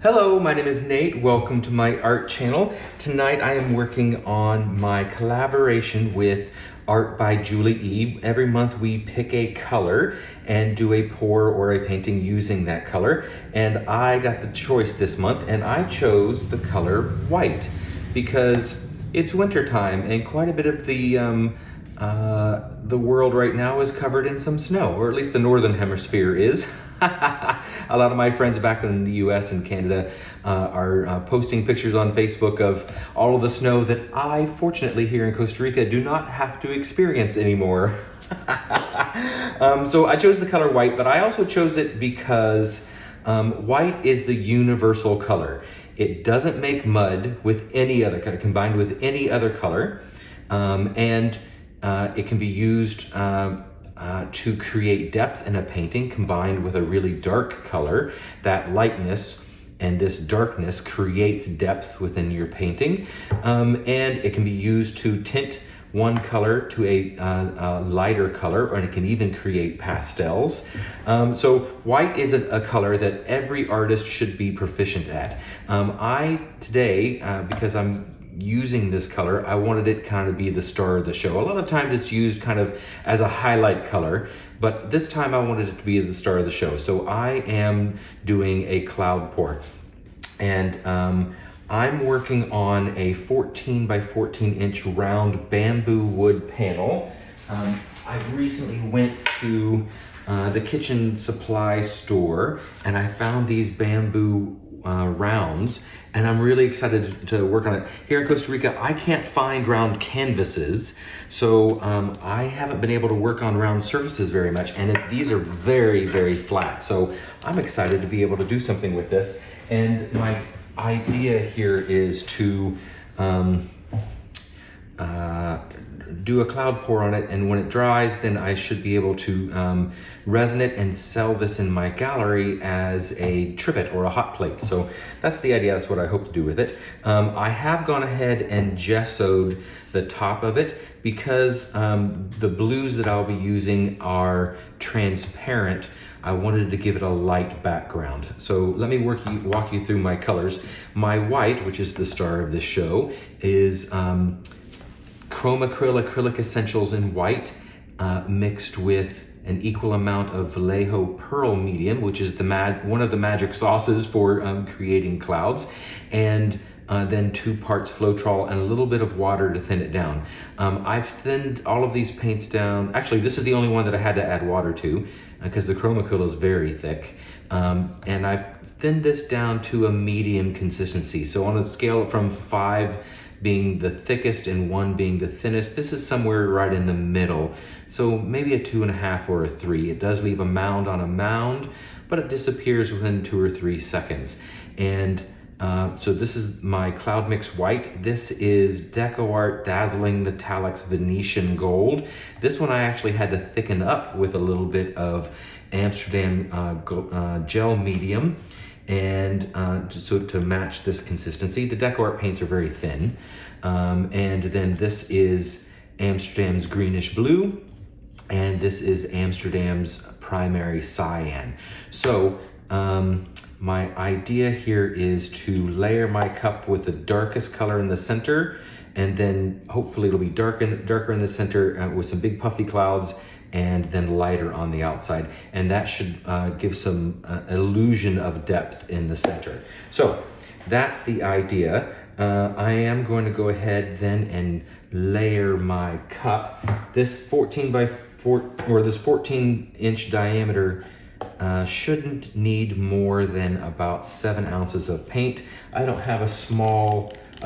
Hello, my name is Nate. Welcome to my art channel. Tonight I am working on my collaboration with Art by Julie E. Every month we pick a color and do a pour or a painting using that color. And I got the choice this month and I chose the color white because it's winter time and quite a bit of the world right now is covered in some snow, or at least the northern hemisphere is. A lot of my friends back in the US and Canada are posting pictures on Facebook of all of the snow that I, fortunately, here in Costa Rica, do not have to experience anymore. So I chose the color white, but I also chose it because white is the universal color. It doesn't make mud with any other color, combined with any other color, and it can be used to create depth in a painting combined with a really dark color. That lightness and this darkness creates depth within your painting, and it can be used to tint one color to a lighter color, and it can even create pastels. So white is a color that every artist should be proficient at. Today, because I'm using this color, I wanted it kind of be the star of the show. A lot of times it's used kind of as a highlight color, but this time I wanted it to be the star of the show. So I am doing a cloud pour, and I'm working on a 14 by 14 inch round bamboo wood panel. I recently went to the kitchen supply store and I found these bamboo rounds, and I'm really excited to work on it. Here in Costa Rica, I can't find round canvases, so I haven't been able to work on round surfaces very much, and these are very, very flat. So I'm excited to be able to do something with this, and my idea here is to do a cloud pour on it, and when it dries, then I should be able to resin it and sell this in my gallery as a trivet or a hot plate. So that's the idea, that's what I hope to do with it. I have gone ahead and gessoed the top of it because the blues that I'll be using are transparent. I wanted to give it a light background. So let me walk you through my colors. My white, which is the star of this show, is Chroma Acrylic Essentials in white, mixed with an equal amount of Vallejo Pearl Medium, which is one of the magic sauces for creating clouds, and then 2 parts Floetrol and a little bit of water to thin it down. I've thinned all of these paints down. Actually, this is the only one that I had to add water to because the Chroma Acrylic is very thick. And I've thinned this down to a medium consistency. So on a scale from 5 being the thickest and 1 being the thinnest, this is somewhere right in the middle. So maybe a 2.5 or a 3. It does leave a mound on a mound, but it disappears within 2 or 3 seconds. And so this is my Cloud Mix White. This is DecoArt Dazzling Metallics Venetian Gold. This one I actually had to thicken up with a little bit of Amsterdam gel medium, and so to match this consistency. The DecoArt paints are very thin. And then this is Amsterdam's greenish blue, and this is Amsterdam's primary cyan. So my idea here is to layer my cup with the darkest color in the center, and then hopefully it'll be darker in the center with some big puffy clouds, and then lighter on the outside. And that should give some illusion of depth in the center. So that's the idea. I am going to go ahead then and layer my cup. This 14 inch diameter shouldn't need more than about 7 ounces of paint. I don't have a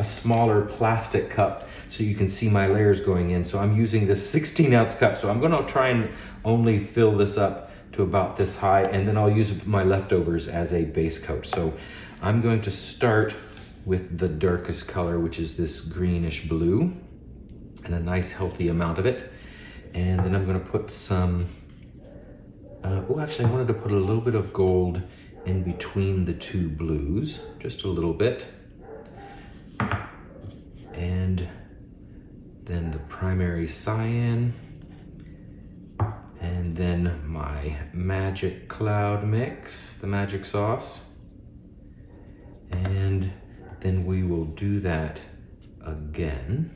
smaller plastic cup so you can see my layers going in. So I'm using this 16-ounce cup. So I'm gonna try and only fill this up to about this high, and then I'll use my leftovers as a base coat. So I'm going to start with the darkest color, which is this greenish blue, and a nice healthy amount of it. And then I'm gonna put some, actually I wanted to put a little bit of gold in between the 2 blues, just a little bit. And then the primary cyan, and then my magic cloud mix, the magic sauce. And then we will do that again.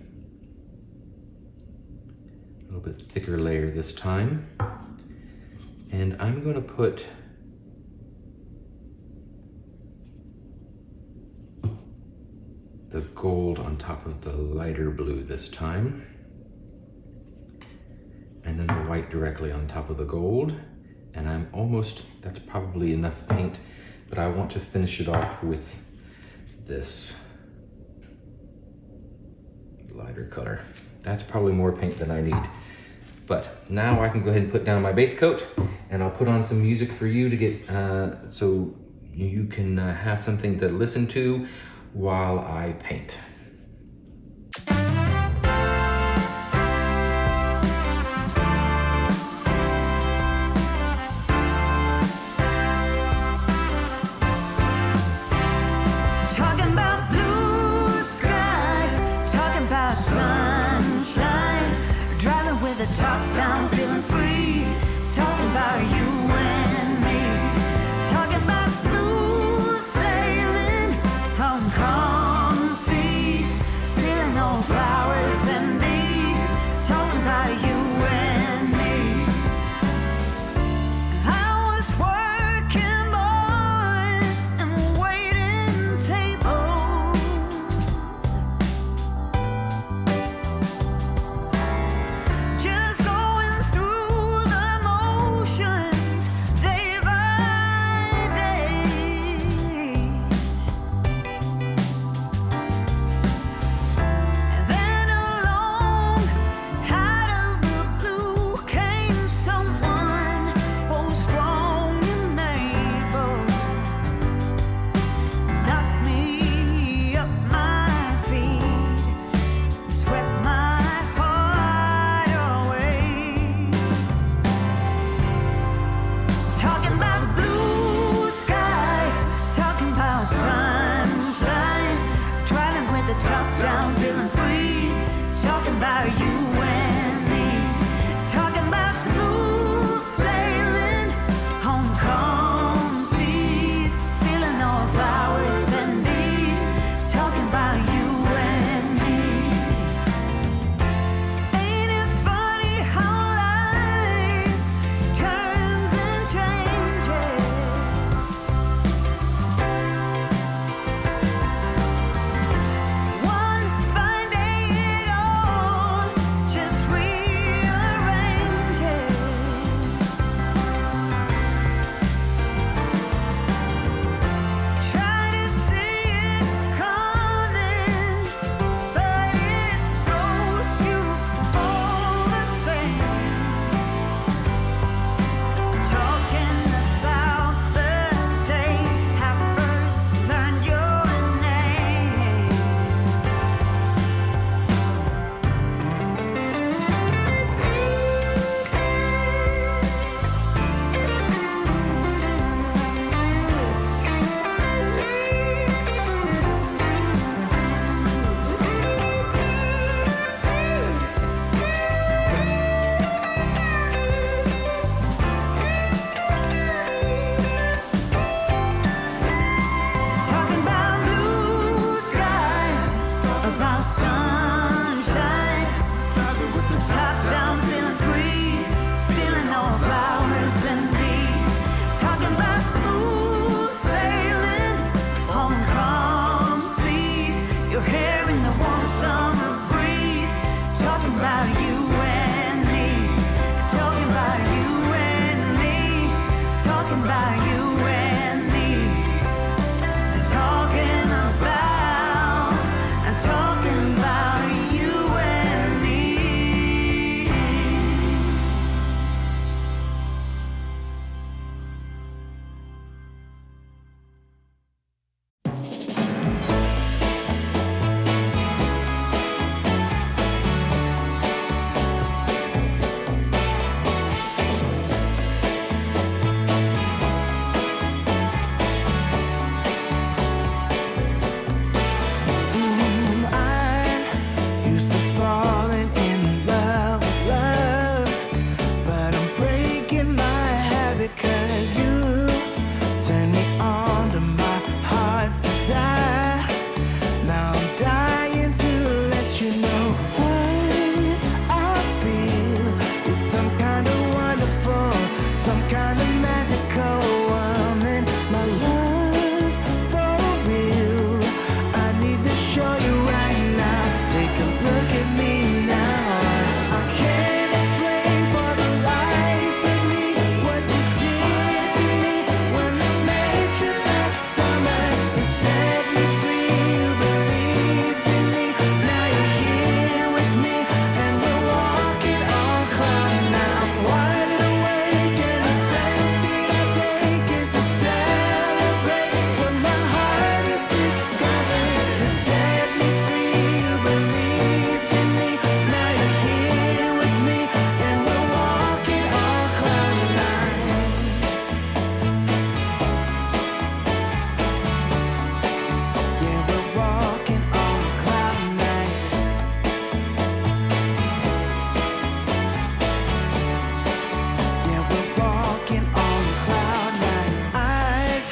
A little bit thicker layer this time. And I'm going to put the gold on top of the lighter blue this time. And then the white directly on top of the gold. And I'm almost, that's probably enough paint, but I want to finish it off with this lighter color. That's probably more paint than I need. But now I can go ahead and put down my base coat, and I'll put on some music for you to get, so you can have something to listen to while I paint. Top down, feeling free. Talking about you and me. Talking about smooth sailing on calm seas. Feeling all flowers and bees. Talking about you and me. I was working boys and waiting tables. Just going through the motions day by day. And then along, out of the blue, came someone both strong and able. Knocked me off my feet, swept my heart away. Talking about blue skies, talking about sunshine, driving with the top down, feeling free. Talking about you and me. Talking about smooth sailing on calm seas. Feeling all flowers and bees. Talking about you and me. Ain't it funny how life turns and changes? One fine day it all just rearranges. Try to see it coming, but it roasts you all the same. Talking about the day I first learned your name. Talking about blue skies, about sunshine, driving with the top down, feeling free, feeling all flowers and bees. Talking about smooth sailing on calm seas. Your hair in the warm summer breeze. Talking about you and me. Talking about you and me. Talking about you and me. Talking about, I'm talking about you and me. I used to falling in love with love, but I'm breaking my habit 'cause you turn me on to my heart's desire. some kind of magical woman. My love's for real. I need to show you right now. Take a look at me now. I can't explain for the life of me what you did to me when I met you last summer. You set me free, you believed in me. Now you're here with me, and we're walking on cloud nine. I'm wide awake, and the step that I take is to celebrate what my heart is discovering. You set me free, you believed in me. Now you're here with me, and we're walking on cloud nine. Yeah, we're walking on cloud nine. Yeah, we're walking on cloud nine. I've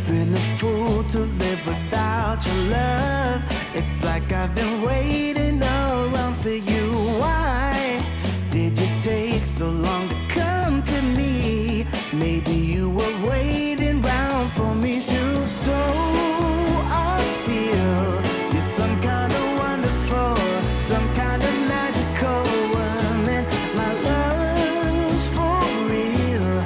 been a fool to live without your love. It's like I've been waiting around for you. Why did you take so long to come to me? Maybe you were waiting round for me too. So I feel you're some kind of wonderful, some kind of magical woman. My love's for real.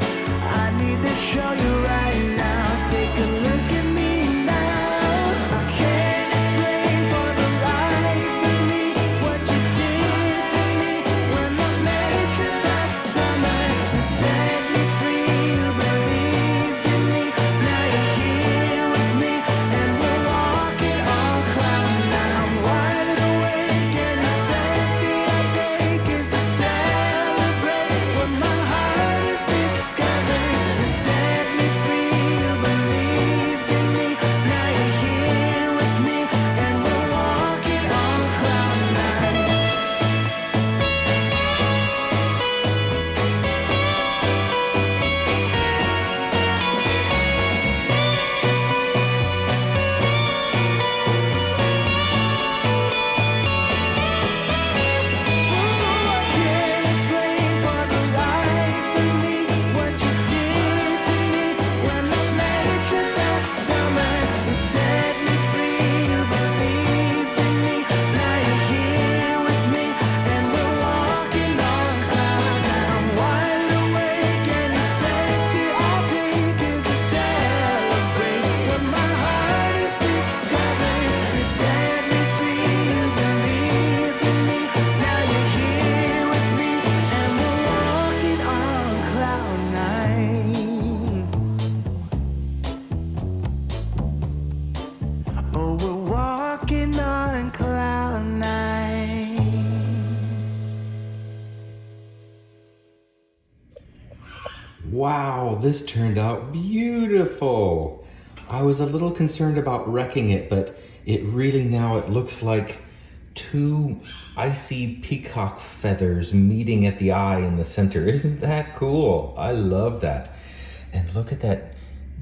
I need to show you right now. Take a look at me now. I can't explain for the life of me what you did to me when I met you last summer. You set me free, you believed in me. Now you're here with me, and we're walking on cloud nine. I'm wide awake, and the step that I take is to celebrate what my heart is discovering. You set me free, you believed in me. Now you're here with me, and we're walking on cloud nine. I can't explain for the life of me what you did to me when I met you last summer. You set me free, you believed in me. Now you're here with me, and we're walking on cloud nine. I'm wide awake, and the step that I take is to celebrate what my heart is discovering. You set me free, you believed in me. Now you're here with me, and we're walking on cloud nine. Oh, we're walking on cloud nine. Wow, this turned out beautiful. I was a little concerned about wrecking it, but it really now it looks like two icy peacock feathers meeting at the eye in the center. Isn't that cool? I love that. And look at that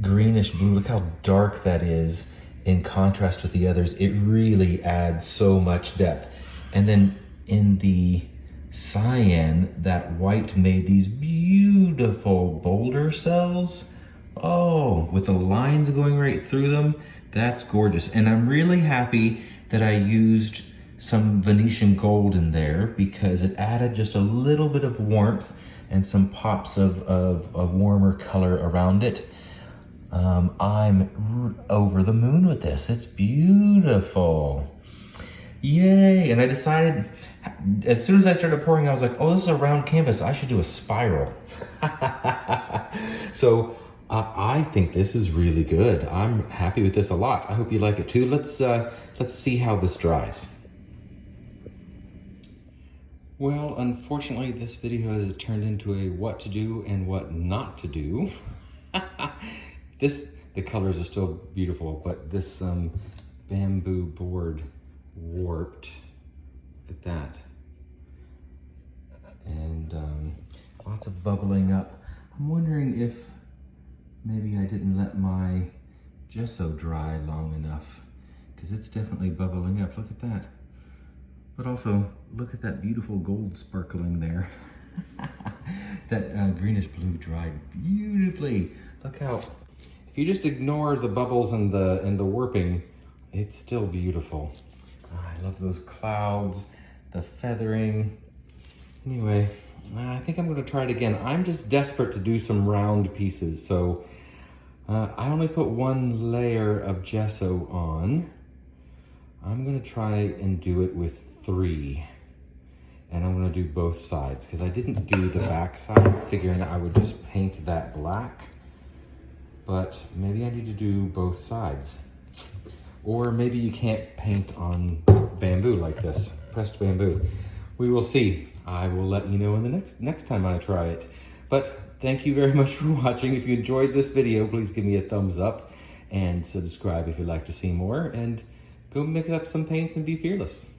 greenish blue. Look how dark that is in contrast with the others. It really adds so much depth. And then in the cyan, that white made these beautiful boulder cells. Oh, with the lines going right through them. That's gorgeous. And I'm really happy that I used some Venetian gold in there because it added just a little bit of warmth and some pops of a warmer color around it. I'm over the moon with this. It's beautiful. Yay. And I decided, as soon as I started pouring, I was like, oh, this is a round canvas. I should do a spiral. So I think this is really good. I'm happy with this a lot. I hope you like it too. Let's see how this dries. Well, unfortunately, this video has turned into a what to do and what not to do. The colors are still beautiful, but this bamboo board warped at that. And lots of bubbling up. I'm wondering if maybe I didn't let my gesso dry long enough, because it's definitely bubbling up. Look at that. But also, look at that beautiful gold sparkling there. That greenish blue dried beautifully. Look how, if you just ignore the bubbles and the warping, it's still beautiful. I love those clouds, the feathering. Anyway, I think I'm gonna try it again. I'm just desperate to do some round pieces, so I only put one layer of gesso on. I'm gonna try and do it with 3. And I'm gonna do both sides, because I didn't do the back side, figuring I would just paint that black. But maybe I need to do both sides. Or maybe you can't paint on bamboo like this, pressed bamboo. We will see. I will let you know in the next time I try it. But thank you very much for watching. If you enjoyed this video, please give me a thumbs up and subscribe if you'd like to see more. And go mix up some paints and be fearless.